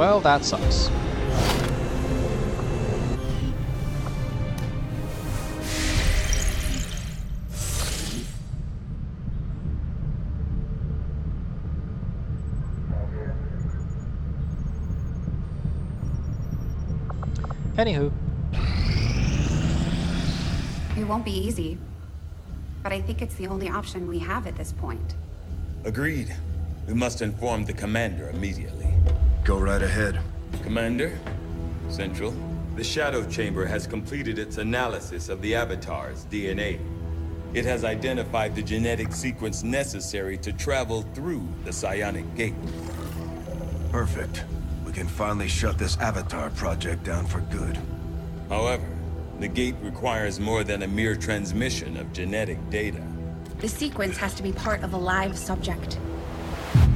Well, that sucks. Anywho. It won't be easy, but I think it's the only option we have at this point. Agreed. We must inform the commander immediately. Go right ahead. Commander, Central, the Shadow Chamber has completed its analysis of the Avatar's DNA. It has identified the genetic sequence necessary to travel through the Psionic Gate. Perfect. We can finally shut this Avatar project down for good. However, the gate requires more than a mere transmission of genetic data. The sequence has to be part of a live subject.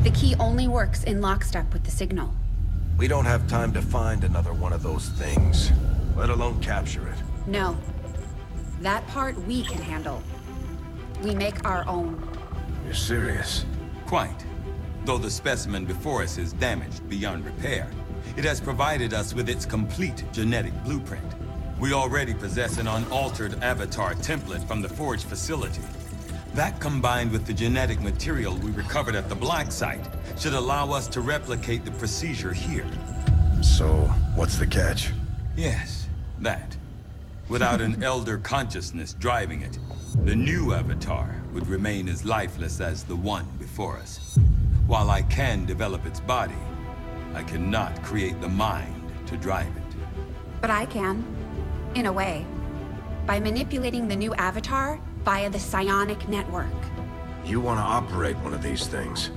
The key only works in lockstep with the signal. We don't have time to find another one of those things, let alone capture it. No. That part we can handle. We make our own. You're serious? Quite. Though the specimen before us is damaged beyond repair, it has provided us with its complete genetic blueprint. We already possess an unaltered Avatar template from the Forge facility. That, combined with the genetic material we recovered at the Black Site, should allow us to replicate the procedure here. So, what's the catch? Yes, that. Without an elder consciousness driving it, the new Avatar would remain as lifeless as the one before us. While I can develop its body, I cannot create the mind to drive it. But I can. In a way. By manipulating the new Avatar via the psionic network. You want to operate one of these things?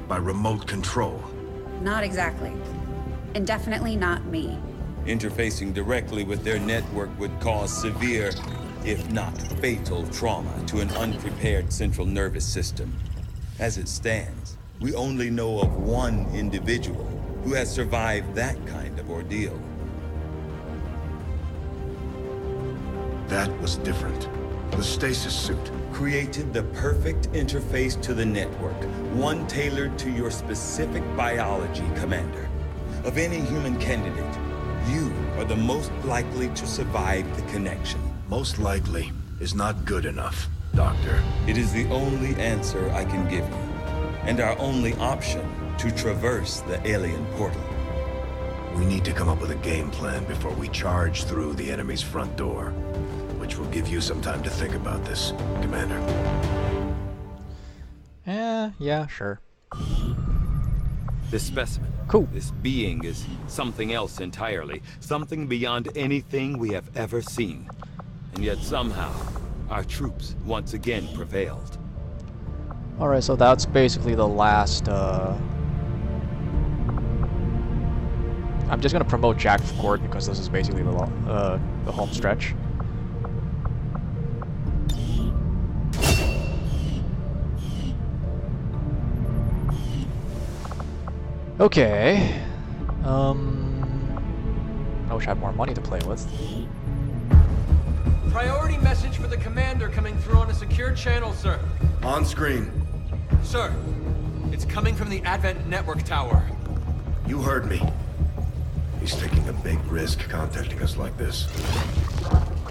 By remote control? Not exactly. And definitely not me. Interfacing directly with their network would cause severe, if not fatal, trauma to an unprepared central nervous system. As it stands, we only know of one individual who has survived that kind of ordeal. That was different. The stasis suit. Created the perfect interface to the network, one tailored to your specific biology, Commander. Of any human candidate, you are the most likely to survive the connection. Most likely is not good enough, Doctor. It is the only answer I can give you, and our only option to traverse the alien portal. We need to come up with a game plan before we charge through the enemy's front door. Which will give you some time to think about this, Commander. Yeah, sure. This specimen, cool. This being is something else entirely. Something beyond anything we have ever seen. And yet somehow, our troops once again prevailed. Alright, so that's basically the last, I'm just gonna promote Jack Gordon because this is basically the home stretch. Okay. I wish I had more money to play with. Priority message for the commander coming through on a secure channel, sir. On screen. Sir, it's coming from the Advent network tower. You heard me. He's taking a big risk contacting us like this.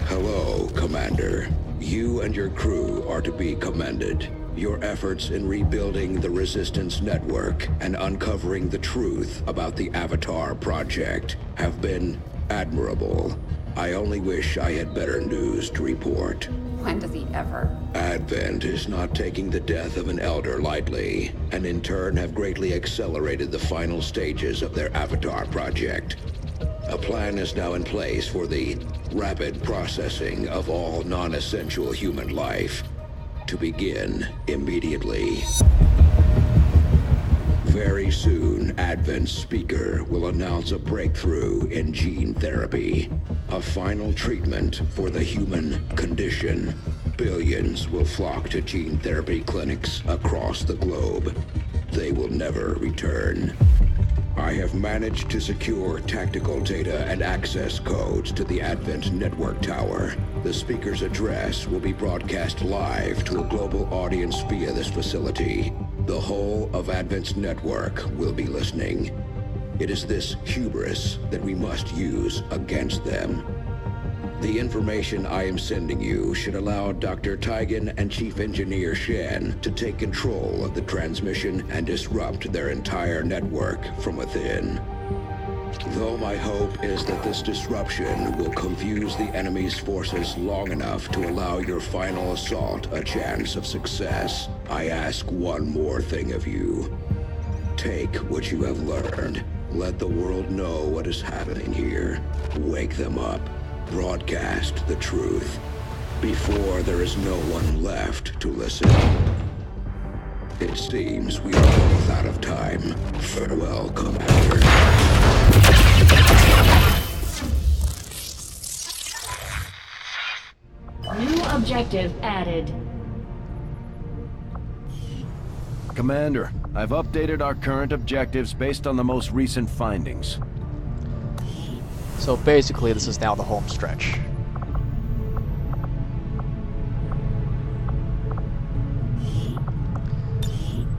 Hello, Commander. You and your crew are to be commended. Your efforts in rebuilding the Resistance network and uncovering the truth about the Avatar project have been admirable. I only wish I had better news to report. When does he ever? Advent is not taking the death of an elder lightly, and in turn have greatly accelerated the final stages of their Avatar project. A plan is now in place for the rapid processing of all non-essential human life. To begin immediately. Very soon, Advent's speaker will announce a breakthrough in gene therapy, a final treatment for the human condition. Billions will flock to gene therapy clinics across the globe. They will never return. I have managed to secure tactical data and access codes to the Advent network tower. The speaker's address will be broadcast live to a global audience via this facility. The whole of Advent's network will be listening. It is this hubris that we must use against them. The information I am sending you should allow Dr. Tigan and Chief Engineer Shen to take control of the transmission and disrupt their entire network from within. Though my hope is that this disruption will confuse the enemy's forces long enough to allow your final assault a chance of success, I ask one more thing of you. Take what you have learned. Let the world know what is happening here. Wake them up. Broadcast the truth. Before there is no one left to listen. It seems we are both out of time. Farewell, Commander. New objective added. Commander, I've updated our current objectives based on the most recent findings. So basically, this is now the home stretch.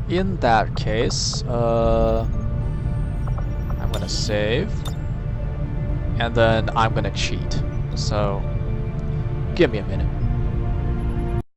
In that case, I'm gonna save, and then I'm gonna cheat. So, give me a minute.